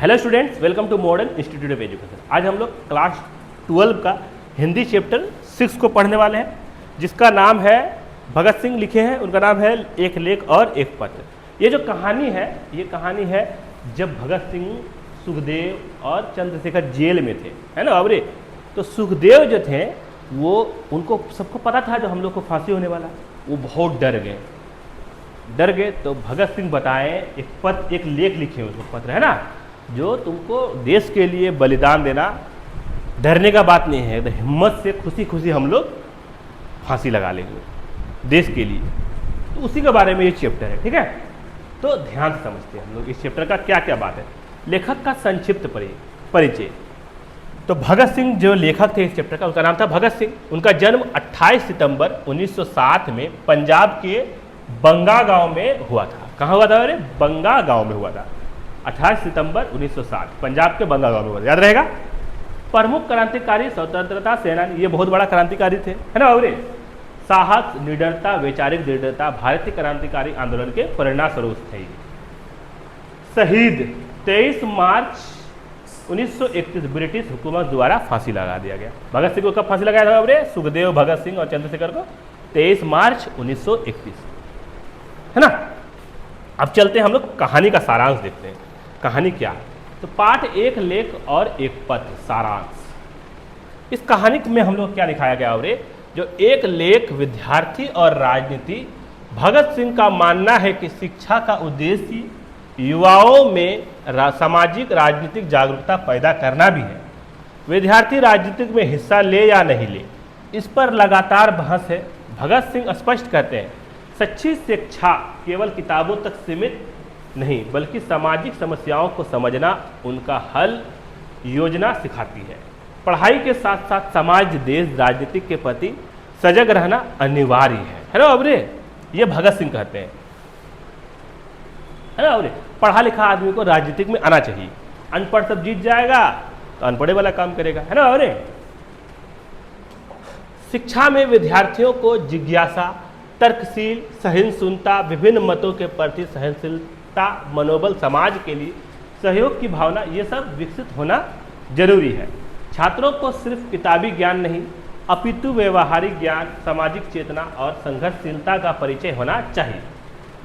Hello students, welcome to modern institute of education. आज हम लोग क्लास 12 का हिंदी चैप्टर 6 को पढ़ने वाले हैं, जिसका नाम है भगत सिंह लिखे हैं। उनका नाम है एक लेख और एक पत्र। ये जो कहानी है, ये कहानी है जब भगत सिंह, सुखदेव और चंद्रशेखर जेल में थे, है ना बाबरे। तो सुखदेव जो थे वो, उनको सबको पता था जो हम लोग को फांसी होने वाला, वो बहुत डर गए। तो भगत सिंह बताएं, एक लेख लिखे उसको, पत्र है ना, जो तुमको देश के लिए बलिदान देना डरने का बात नहीं है, तो हिम्मत से खुशी खुशी हम लोग फांसी लगा लेंगे देश के लिए। तो उसी के बारे में ये चैप्टर है, ठीक है। तो ध्यान से समझते हैं हम लोग इस चैप्टर का क्या क्या बात है। लेखक का संक्षिप्त परिचय। तो भगत सिंह जो लेखक थे इस चैप्टर का, उनका नाम था भगत सिंह। उनका जन्म 28 सितंबर 1907 में पंजाब के बंगा गांव में हुआ था। कहाँ हुआ था? अरे बंगा गांव में हुआ था। 28 सितंबर 1907 पंजाब के बंगा गांव में हुआ था, याद रहेगा। प्रमुख क्रांतिकारी, स्वतंत्रता सेनानी, ये बहुत बड़ा क्रांतिकारी थे, है ना बाबरे। साहस, निडरता, वैचारिक दृढ़ता भारतीय क्रांतिकारी आंदोलन के परिणामस्वरूप थे। शहीद 23 मार्च 1931 ब्रिटिश हुकूमत द्वारा फांसी लगा दिया गया। भगत सिंह को कब फांसी लगाया था बाबरे? सुखदेव, भगत सिंह और चंद्रशेखर को 23 मार्च 1931, है ना। अब चलते हैं हम लोग कहानी का सारांश देखते हैं। कहानी क्या है? तो पाठ एक लेख और एक पत्र, सारांश। इस कहानी में हम लोग क्या दिखाया गया बाबरे? जो एक लेख विद्यार्थी और राजनीति। भगत सिंह का मानना है कि शिक्षा का उद्देश्य युवाओं में सामाजिक राजनीतिक जागरूकता पैदा करना भी है। विद्यार्थी राजनीतिक में हिस्सा ले या नहीं ले, इस पर लगातार बहस है। भगत सिंह स्पष्ट करते हैं, सच्ची शिक्षा केवल किताबों तक सीमित नहीं, बल्कि सामाजिक समस्याओं को समझना, उनका हल योजना सिखाती है। पढ़ाई के साथ साथ समाज, देश, राजनीति के प्रति सजग रहना अनिवार्य है ना बाबरे। ये भगत सिंह कहते हैं, है ना बाबरे। पढ़ा लिखा आदमी को राजनीतिक में आना चाहिए। अनपढ़ सब जीत जाएगा तो अनपढ़े वाला काम करेगा, है ना बाबरे। शिक्षा में विद्यार्थियों को जिज्ञासा, तर्कशील, सहिष्णुता, विभिन्न मतों के प्रति सहनशीलता, मनोबल, समाज के लिए सहयोग की भावना, ये सब विकसित होना जरूरी है। छात्रों को सिर्फ किताबी ज्ञान नहीं, अपितु व्यवहारिक ज्ञान, सामाजिक चेतना और संघर्षशीलता का परिचय होना चाहिए।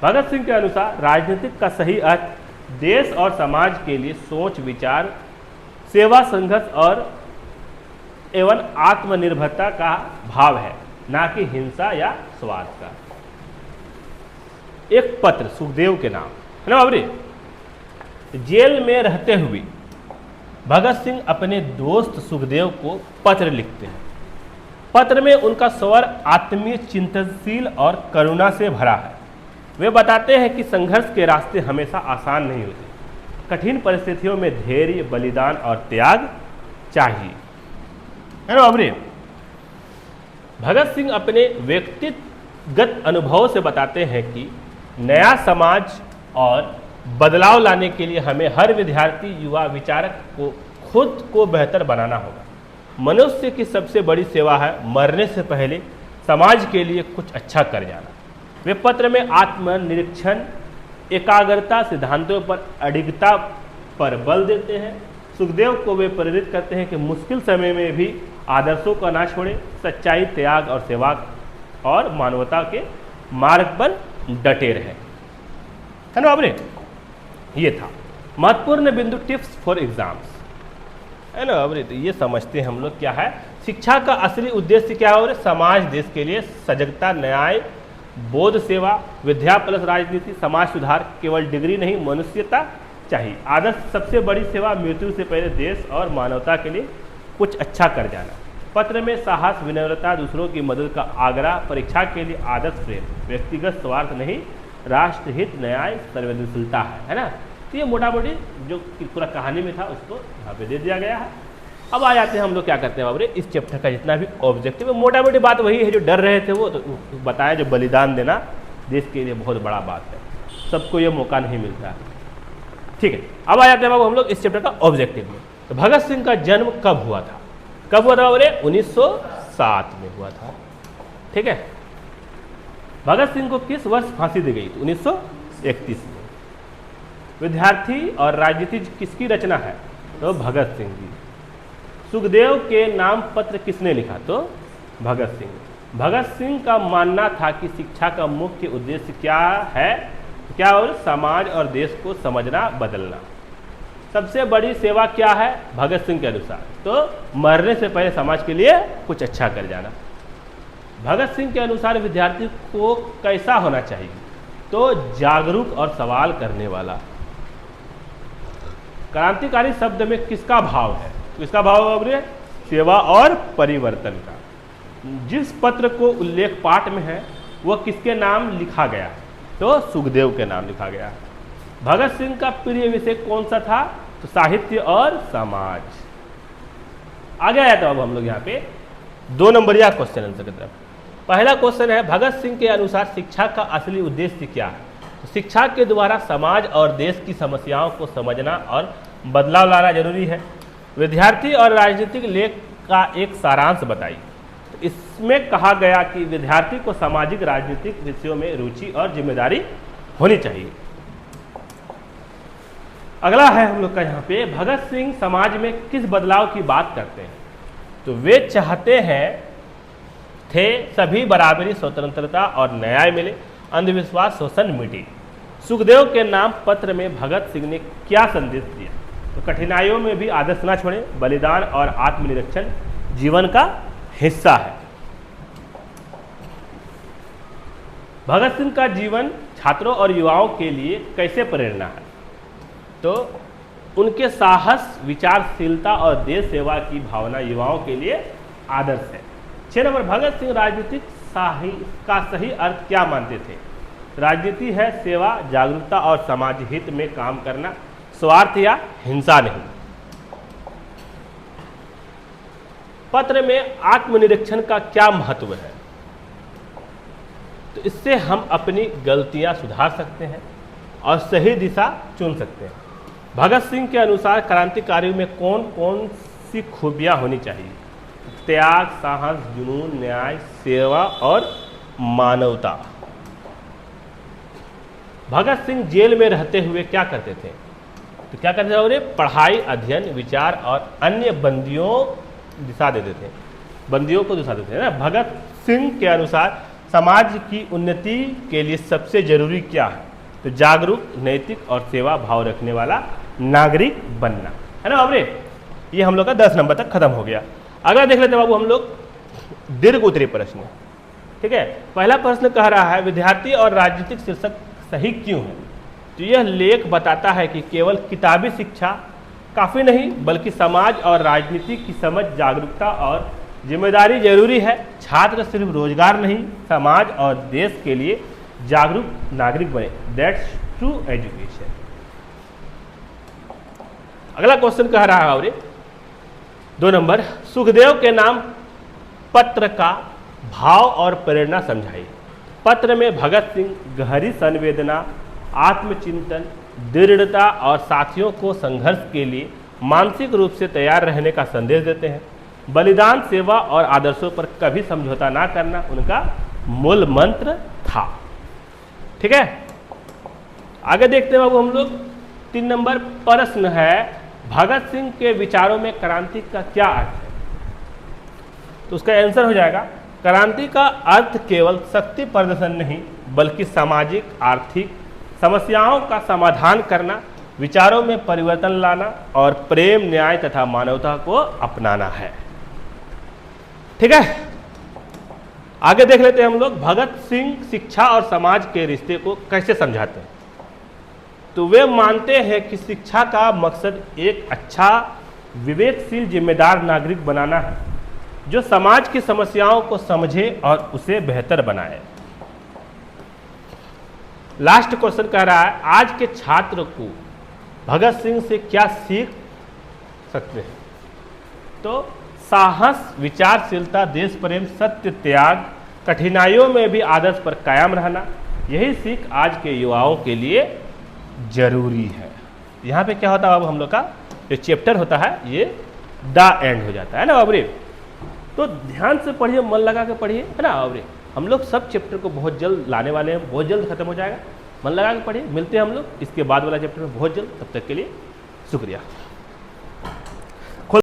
भगत सिंह के अनुसार राजनीतिक का सही अर्थ देश और समाज के लिए सोच विचार, सेवा, संघर्ष और एवं आत्मनिर्भरता का भाव है, ना कि हिंसा या स्वार्थ का। एक पत्र सुखदेव के नाम, है ना बाबरे। जेल में रहते हुए भगत सिंह अपने दोस्त सुखदेव को पत्र लिखते हैं। पत्र में उनका स्वर आत्मीय, चिंतनशील और करुणा से भरा है। वे बताते हैं कि संघर्ष के रास्ते हमेशा आसान नहीं होते। कठिन परिस्थितियों में धैर्य, बलिदान और त्याग चाहिए, है ना बाबरे। भगत सिंह अपने व्यक्तिगत अनुभव से बताते हैं कि नया समाज और बदलाव लाने के लिए हमें हर विद्यार्थी, युवा, विचारक को खुद को बेहतर बनाना होगा। मनुष्य की सबसे बड़ी सेवा है मरने से पहले समाज के लिए कुछ अच्छा कर जाना। वे पत्र में आत्मनिरीक्षण, एकाग्रता, सिद्धांतों पर अडिगता पर बल देते हैं। सुखदेव को वे प्रेरित करते हैं कि मुश्किल समय में भी आदर्शों को ना छोड़े, सच्चाई, त्याग और सेवा और मानवता के मार्ग पर डटे रहे, है ना बाबरे। ये था महत्वपूर्ण बिंदु, टिप्स फॉर एग्जाम्स, है ना बाबरे। तो ये समझते हैं हम लोग क्या है शिक्षा का असली उद्देश्य क्या है। समाज, देश के लिए सजगता, न्याय, बोध, सेवा, विद्या प्लस राजनीति, समाज सुधार, केवल डिग्री नहीं, मनुष्यता चाहिए। आदर्श, सबसे बड़ी सेवा, मृत्यु से पहले देश और मानवता के लिए कुछ अच्छा कर जाना। पत्र में साहस, विनम्रता, दूसरों की मदद का आग्रह, परीक्षा के लिए आदर्श प्रेम, व्यक्तिगत स्वार्थ नहीं, राष्ट्रहित, न्याय, संवेदनशीलता है ना। तो ये मोटा मोटी जो पूरा कहानी में था उसको यहाँ पे दे दिया गया है। अब आ जाते हैं हम लोग क्या करते हैं बाबरे, इस चैप्टर का जितना भी ऑब्जेक्टिव है, मोटा मोटी बात वही है जो डर रहे थे वो तो बताया। जो बलिदान देना देश के लिए बहुत बड़ा बात है, सबको ये मौका नहीं मिलता है, ठीक है। अब आ जाते हैं बाबू हम लोग इस चैप्टर का ऑब्जेक्टिव में। तो भगत सिंह का जन्म कब हुआ था? कब हुआ था बाबरे? 1907 में हुआ था, ठीक है। भगत सिंह को किस वर्ष फांसी दी गई? 1931 में। विद्यार्थी और राजनीति किसकी रचना है? तो भगत सिंह जी। सुखदेव के नाम पत्र किसने लिखा? तो भगत सिंह। भगत सिंह का मानना था कि शिक्षा का मुख्य उद्देश्य क्या है? क्या? और समाज और देश को समझना, बदलना। सबसे बड़ी सेवा क्या है भगत सिंह के अनुसार? तो मरने से पहले समाज के लिए कुछ अच्छा कर जाना। भगत सिंह के अनुसार विद्यार्थी को कैसा होना चाहिए? तो जागरूक और सवाल करने वाला। क्रांतिकारी शब्द में किसका भाव है? किसका भाव है? सेवा और परिवर्तन का। जिस पत्र को उल्लेख पाठ में है वह किसके नाम लिखा गया? तो सुखदेव के नाम लिखा गया। भगत सिंह का प्रिय विषय कौन सा था? तो साहित्य और समाज। आगे आया तो अब हम लोग यहाँ पे 2 नंबरिया क्वेश्चन आंसर की तरफ। पहला क्वेश्चन है भगत सिंह के अनुसार शिक्षा का असली उद्देश्य क्या है? तो शिक्षा के द्वारा समाज और देश की समस्याओं को समझना और बदलाव लाना जरूरी है। विद्यार्थी और राजनीतिक लेख का एक सारांश बताइए। तो इसमें कहा गया कि विद्यार्थी को सामाजिक राजनीतिक विषयों में रुचि और जिम्मेदारी होनी चाहिए। अगला है हम लोग का यहाँ पे, भगत सिंह समाज में किस बदलाव की बात करते हैं? तो वे चाहते थे सभी बराबरी, स्वतंत्रता और न्याय मिले, अंधविश्वास, शोषण मिटे। सुखदेव के नाम पत्र में भगत सिंह ने क्या संदेश दिया? तो कठिनाइयों में भी आदर्श न छोड़े, बलिदान और आत्मनिरीक्षण जीवन का हिस्सा है। भगत सिंह का जीवन छात्रों और युवाओं के लिए कैसे प्रेरणा है? तो उनके साहस, विचारशीलता और देश सेवा की भावना युवाओं के लिए आदर्श है। 6 नंबर, भगत सिंह राजनीतिक का सही अर्थ क्या मानते थे? राजनीति है सेवा, जागरूकता और समाज हित में काम करना, स्वार्थ या हिंसा नहीं। पत्र में आत्मनिरीक्षण का क्या महत्व है? तो इससे हम अपनी गलतियां सुधार सकते हैं और सही दिशा चुन सकते हैं। भगत सिंह के अनुसार क्रांतिकारियों में कौन कौन सी खूबियां होनी चाहिए? त्याग, साहस, जुनून, न्याय, सेवा और मानवता। भगत सिंह जेल में रहते हुए क्या करते थे? तो क्या करते थे? उन्हें पढ़ाई, अध्ययन, विचार और अन्य बंदियों दिशा देते थे, बंदियों को दिशा देते थे ना। भगत सिंह के अनुसार समाज की उन्नति के लिए सबसे जरूरी क्या है? तो जागरूक, नैतिक और सेवा भाव रखने वाला नागरिक बनना, है ना बाबू। ये हम लोग का 10 नंबर तक खत्म हो गया। अगला देख लेते हैं बाबू हम लोग दीर्घ उत्तरीय प्रश्न। ठीक है, पहला प्रश्न कह रहा है विद्यार्थी और राजनीतिक शीर्षक सही क्यों है? तो यह लेख बताता है कि केवल किताबी शिक्षा काफ़ी नहीं, बल्कि समाज और राजनीति की समझ, जागरूकता और जिम्मेदारी जरूरी है। छात्र सिर्फ रोजगार नहीं, समाज और देश के लिए जागरूक नागरिक बने। That's true education. अगला क्वेश्चन कह रहा है 2 नंबर, सुखदेव के नाम पत्र का भाव और प्रेरणा समझाइए। पत्र में भगत सिंह गहरी संवेदना, आत्मचिंतन, दृढ़ता और साथियों को संघर्ष के लिए मानसिक रूप से तैयार रहने का संदेश देते हैं। बलिदान, सेवा और आदर्शों पर कभी समझौता ना करना उनका मूल मंत्र था। ठीक है, आगे देखते हैं बाबू हम लोग 3 नंबर प्रश्न है भगत सिंह के विचारों में क्रांति का क्या अर्थ है? तो उसका आंसर हो जाएगा क्रांति का अर्थ केवल शक्ति प्रदर्शन नहीं, बल्कि सामाजिक, आर्थिक समस्याओं का समाधान करना, विचारों में परिवर्तन लाना और प्रेम, न्याय तथा मानवता को अपनाना है। ठीक है, आगे देख लेते हैं हम लोग भगत सिंह शिक्षा और समाज के रिश्ते को कैसे समझाते हैं। तो वे मानते हैं कि शिक्षा का मकसद एक अच्छा, विवेकशील, जिम्मेदार नागरिक बनाना है जो समाज की समस्याओं को समझे और उसे बेहतर बनाए। लास्ट क्वेश्चन कह रहा है आज के छात्र को भगत सिंह से क्या सीख सकते हैं? तो साहस, विचारशीलता, देश प्रेम, सत्य, त्याग, कठिनाइयों में भी आदर्श पर कायम रहना, यही सीख आज के युवाओं के लिए जरूरी है। यहाँ पे क्या होता है अब हम लोग का जो चैप्टर होता है ये द एंड हो जाता है ना बाबरे। तो ध्यान से पढ़िए, मन लगा के पढ़िए, है ना बाबरे। हम लोग सब चैप्टर को बहुत जल्द लाने वाले हैं, बहुत जल्द खत्म हो जाएगा। मन लगा के पढ़िए। मिलते हैं हम लोग इसके बाद वाला चैप्टर में बहुत जल्द, तब तक के लिए शुक्रिया।